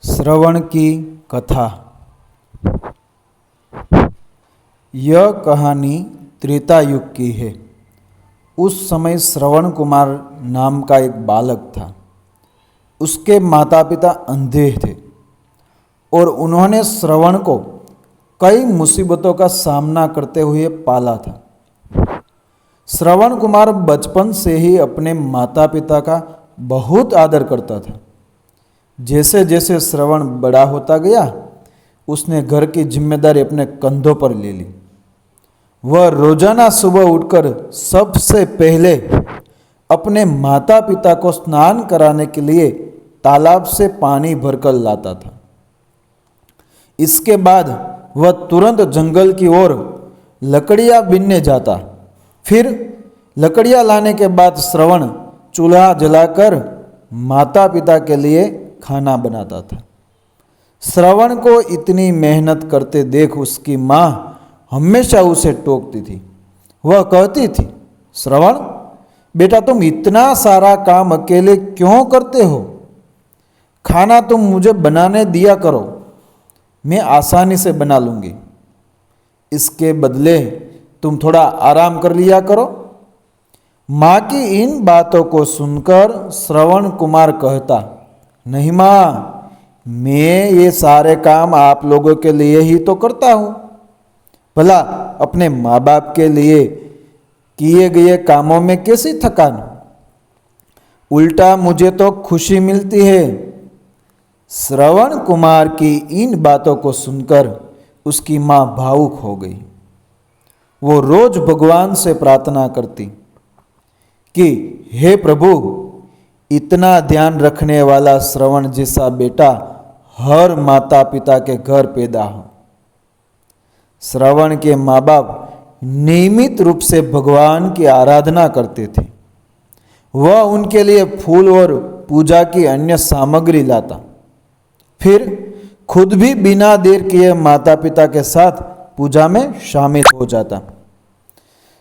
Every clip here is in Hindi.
श्रवण की कथा। यह कहानी त्रेता युग की है। उस समय श्रवण कुमार नाम का एक बालक था। उसके माता पिता अंधे थे और उन्होंने श्रवण को कई मुसीबतों का सामना करते हुए पाला था। श्रवण कुमार बचपन से ही अपने माता पिता का बहुत आदर करता था। जैसे जैसे श्रवण बड़ा होता गया, उसने घर की जिम्मेदारी अपने कंधों पर ले ली। वह रोजाना सुबह उठकर सबसे पहले अपने माता पिता को स्नान कराने के लिए तालाब से पानी भरकर लाता था। इसके बाद वह तुरंत जंगल की ओर लकड़ियां बीनने जाता। फिर लकड़ियां लाने के बाद श्रवण चूल्हा जलाकर माता पिता के लिए खाना बनाता था। श्रवण को इतनी मेहनत करते देख उसकी माँ हमेशा उसे टोकती थी। वह कहती थी, श्रवण बेटा, तुम इतना सारा काम अकेले क्यों करते हो? खाना तुम मुझे बनाने दिया करो, मैं आसानी से बना लूँगी। इसके बदले तुम थोड़ा आराम कर लिया करो। माँ की इन बातों को सुनकर श्रवण कुमार कहता, नहीं माँ, मैं ये सारे काम आप लोगों के लिए ही तो करता हूँ। भला अपने माँ बाप के लिए किए गए कामों में कैसी थकान? उल्टा मुझे तो खुशी मिलती है। श्रवण कुमार की इन बातों को सुनकर उसकी माँ भावुक हो गई। वो रोज भगवान से प्रार्थना करती कि हे प्रभु, इतना ध्यान रखने वाला श्रवण जैसा बेटा हर माता पिता के घर पैदा हो। श्रवण के माँ बाप नियमित रूप से भगवान की आराधना करते थे। वह उनके लिए फूल और पूजा की अन्य सामग्री लाता, फिर खुद भी बिना देर किए माता पिता के साथ पूजा में शामिल हो जाता।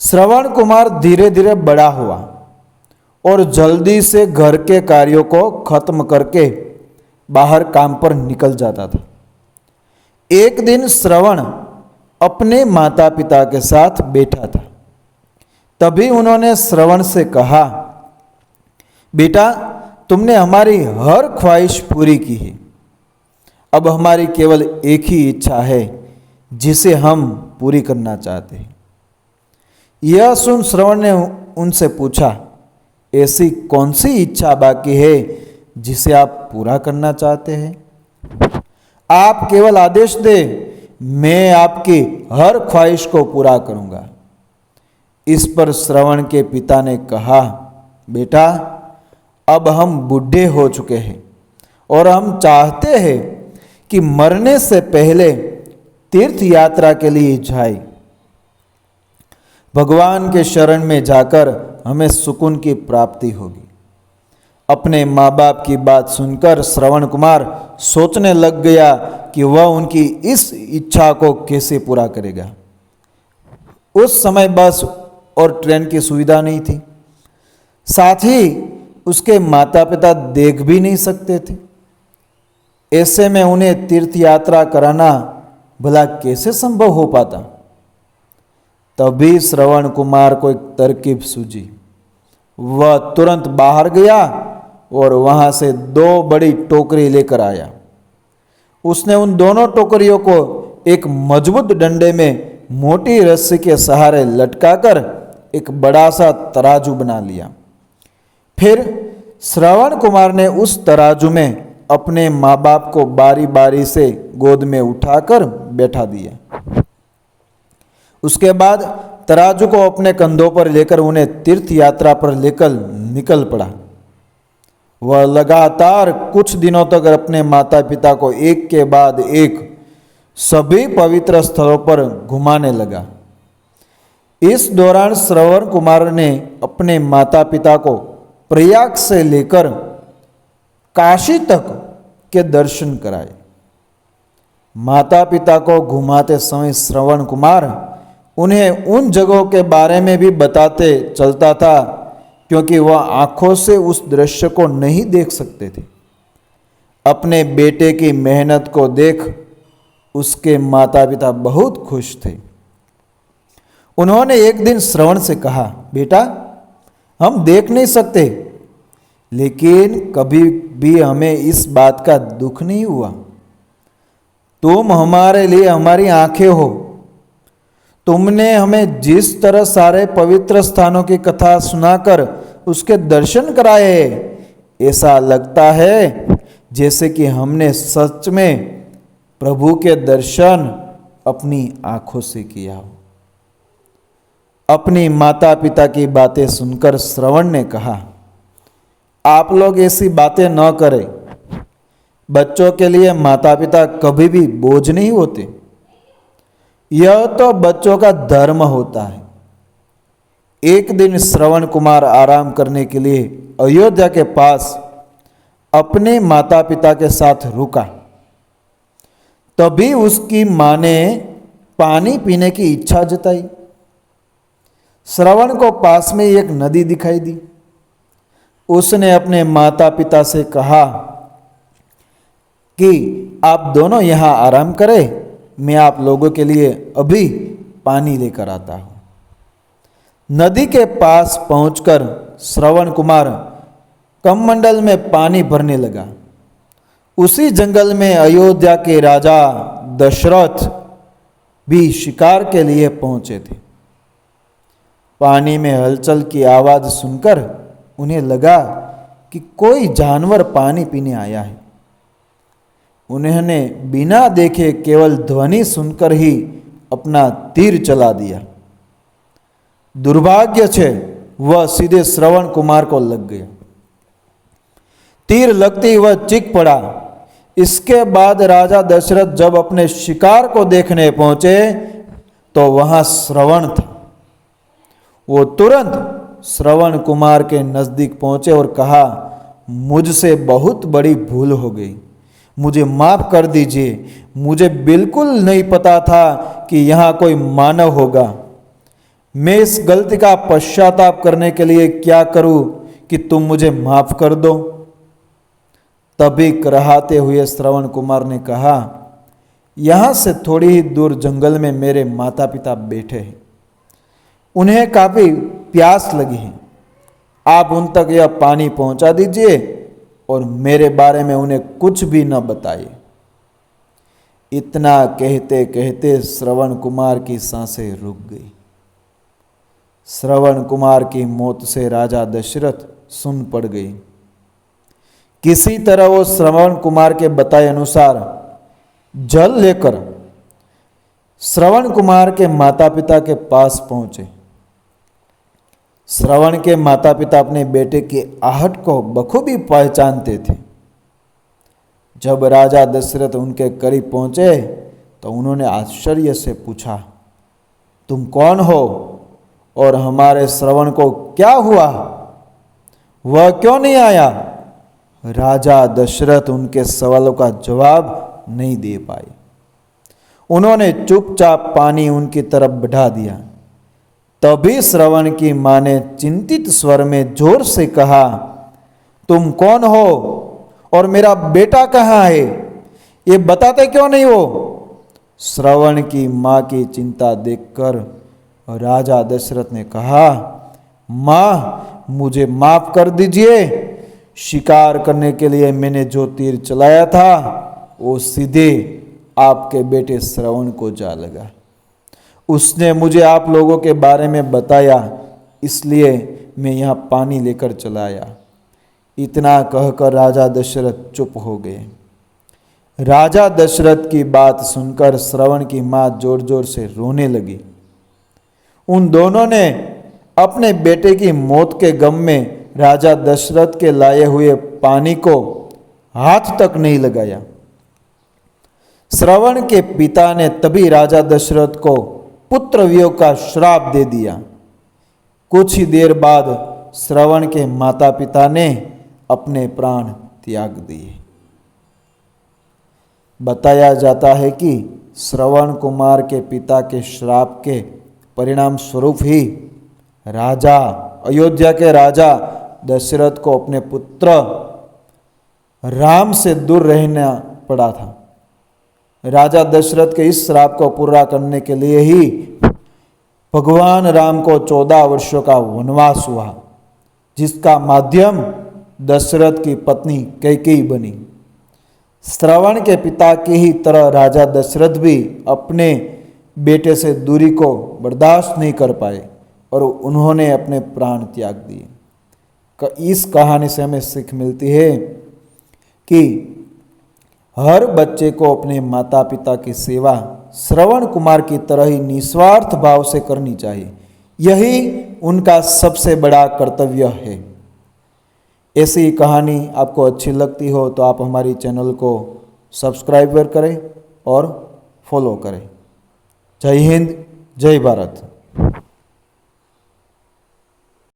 श्रवण कुमार धीरे धीरे बड़ा हुआ और जल्दी से घर के कार्यों को खत्म करके बाहर काम पर निकल जाता था। एक दिन श्रवण अपने माता पिता के साथ बैठा था। तभी उन्होंने श्रवण से कहा, बेटा, तुमने हमारी हर ख्वाहिश पूरी की है। अब हमारी केवल एक ही इच्छा है जिसे हम पूरी करना चाहते हैं। यह सुन श्रवण ने उनसे पूछा, ऐसी कौन सी इच्छा बाकी है जिसे आप पूरा करना चाहते हैं? आप केवल आदेश दें, मैं आपकी हर ख्वाहिश को पूरा करूंगा। इस पर श्रवण के पिता ने कहा, बेटा, अब हम बूढ़े हो चुके हैं और हम चाहते हैं कि मरने से पहले तीर्थ यात्रा के लिए जाए। भगवान के शरण में जाकर हमें सुकून की प्राप्ति होगी। अपने माँ बाप की बात सुनकर श्रवण कुमार सोचने लग गया कि वह उनकी इस इच्छा को कैसे पूरा करेगा। उस समय बस और ट्रेन की सुविधा नहीं थी, साथ ही उसके माता पिता देख भी नहीं सकते थे। ऐसे में उन्हें तीर्थ यात्रा कराना भला कैसे संभव हो पाता? तभी श्रवण कुमार को एक तरकीब सूझी। वह तुरंत बाहर गया और वहां से 2 बड़ी टोकरी लेकर आया। उसने उन दोनों टोकरियों को एक मजबूत डंडे में मोटी रस्सी के सहारे लटकाकर एक बड़ा सा तराजू बना लिया। फिर श्रवण कुमार ने उस तराजू में अपने माँ बाप को बारी बारी से गोद में उठाकर बैठा दिया। उसके बाद तराजू को अपने कंधों पर लेकर उन्हें तीर्थ यात्रा पर लेकर निकल पड़ा। वह लगातार कुछ दिनों तक अपने माता पिता को एक के बाद एक सभी पवित्र स्थलों पर घुमाने लगा। इस दौरान श्रवण कुमार ने अपने माता पिता को प्रयाग से लेकर काशी तक के दर्शन कराए। माता पिता को घुमाते समय श्रवण कुमार उन्हें उन जगहों के बारे में भी बताते चलता था, क्योंकि वह आंखों से उस दृश्य को नहीं देख सकते थे। अपने बेटे की मेहनत को देख उसके माता पिता बहुत खुश थे। उन्होंने एक दिन श्रवण से कहा, बेटा, हम देख नहीं सकते, लेकिन कभी भी हमें इस बात का दुख नहीं हुआ। तुम हमारे लिए हमारी आंखें हो। तुमने हमें जिस तरह सारे पवित्र स्थानों की कथा सुनाकर उसके दर्शन कराए, ऐसा लगता है जैसे कि हमने सच में प्रभु के दर्शन अपनी आंखों से किया हो। अपनी माता पिता की बातें सुनकर श्रवण ने कहा, आप लोग ऐसी बातें न करें। बच्चों के लिए माता पिता कभी भी बोझ नहीं होते। यह तो बच्चों का धर्म होता है। एक दिन श्रवण कुमार आराम करने के लिए अयोध्या के पास अपने माता पिता के साथ रुका। तभी उसकी मां ने पानी पीने की इच्छा जताई। श्रवण को पास में एक नदी दिखाई दी। उसने अपने माता पिता से कहा कि आप दोनों यहाँ आराम करें, मैं आप लोगों के लिए अभी पानी लेकर आता हूँ। नदी के पास पहुंचकर श्रवण कुमार कमंडल में पानी भरने लगा। उसी जंगल में अयोध्या के राजा दशरथ भी शिकार के लिए पहुंचे थे। पानी में हलचल की आवाज़ सुनकर उन्हें लगा कि कोई जानवर पानी पीने आया है। उन्होंने बिना देखे केवल ध्वनि सुनकर ही अपना तीर चला दिया। दुर्भाग्य से वह सीधे श्रवण कुमार को लग गया। तीर लगते ही वह चीख पड़ा। इसके बाद राजा दशरथ जब अपने शिकार को देखने पहुंचे तो वहां श्रवण था। वो तुरंत श्रवण कुमार के नजदीक पहुंचे और कहा, मुझसे बहुत बड़ी भूल हो गई, मुझे माफ कर दीजिए। मुझे बिल्कुल नहीं पता था कि यहाँ कोई मानव होगा। मैं इस गलती का पश्चाताप करने के लिए क्या करूं कि तुम मुझे माफ कर दो। तभी कराहते हुए श्रवण कुमार ने कहा, यहाँ से थोड़ी ही दूर जंगल में मेरे माता पिता बैठे हैं। उन्हें काफ़ी प्यास लगी है। आप उन तक यह पानी पहुंचा दीजिए और मेरे बारे में उन्हें कुछ भी न बताइए। इतना कहते कहते श्रवण कुमार की सांसें रुक गई। श्रवण कुमार की मौत से राजा दशरथ सुन पड़ गई। किसी तरह वो श्रवण कुमार के बताए अनुसार जल लेकर श्रवण कुमार के माता पिता के पास पहुंचे। श्रवण के माता पिता अपने बेटे की आहट को बखूबी पहचानते थे। जब राजा दशरथ उनके करीब पहुंचे तो उन्होंने आश्चर्य से पूछा, तुम कौन हो और हमारे श्रवण को क्या हुआ? वह क्यों नहीं आया? राजा दशरथ उनके सवालों का जवाब नहीं दे पाए। उन्होंने चुपचाप पानी उनकी तरफ बढ़ा दिया। तभी श्रवण की मां ने चिंतित स्वर में जोर से कहा, तुम कौन हो और मेरा बेटा कहाँ है? ये बताते क्यों नहीं हो? श्रवण की मां की चिंता देखकर राजा दशरथ ने कहा, मां, मुझे माफ कर दीजिए। शिकार करने के लिए मैंने जो तीर चलाया था वो सीधे आपके बेटे श्रवण को जा लगा। उसने मुझे आप लोगों के बारे में बताया, इसलिए मैं यहाँ पानी लेकर चला आया। इतना कहकर राजा दशरथ चुप हो गए। राजा दशरथ की बात सुनकर श्रवण की मां जोर जोर से रोने लगी। उन दोनों ने अपने बेटे की मौत के गम में राजा दशरथ के लाए हुए पानी को हाथ तक नहीं लगाया। श्रवण के पिता ने तभी राजा दशरथ को पुत्र वियोग का श्राप दे दिया। कुछ ही देर बाद श्रवण के माता पिता ने अपने प्राण त्याग दिए। बताया जाता है कि श्रवण कुमार के पिता के श्राप के परिणाम स्वरूप ही अयोध्या के राजा दशरथ को अपने पुत्र राम से दूर रहना पड़ा था। राजा दशरथ के इस श्राप को पूरा करने के लिए ही भगवान राम को 14 वर्षों का वनवास हुआ, जिसका माध्यम दशरथ की पत्नी कैकेयी बनी। श्रवण के पिता की ही तरह राजा दशरथ भी अपने बेटे से दूरी को बर्दाश्त नहीं कर पाए और उन्होंने अपने प्राण त्याग दिए। इस कहानी से हमें सीख मिलती है कि हर बच्चे को अपने माता पिता की सेवा श्रवण कुमार की तरह ही निस्वार्थ भाव से करनी चाहिए। यही उनका सबसे बड़ा कर्तव्य है। ऐसी कहानी आपको अच्छी लगती हो तो आप हमारी चैनल को सब्सक्राइब करें और फॉलो करें। जय हिंद, जय भारत।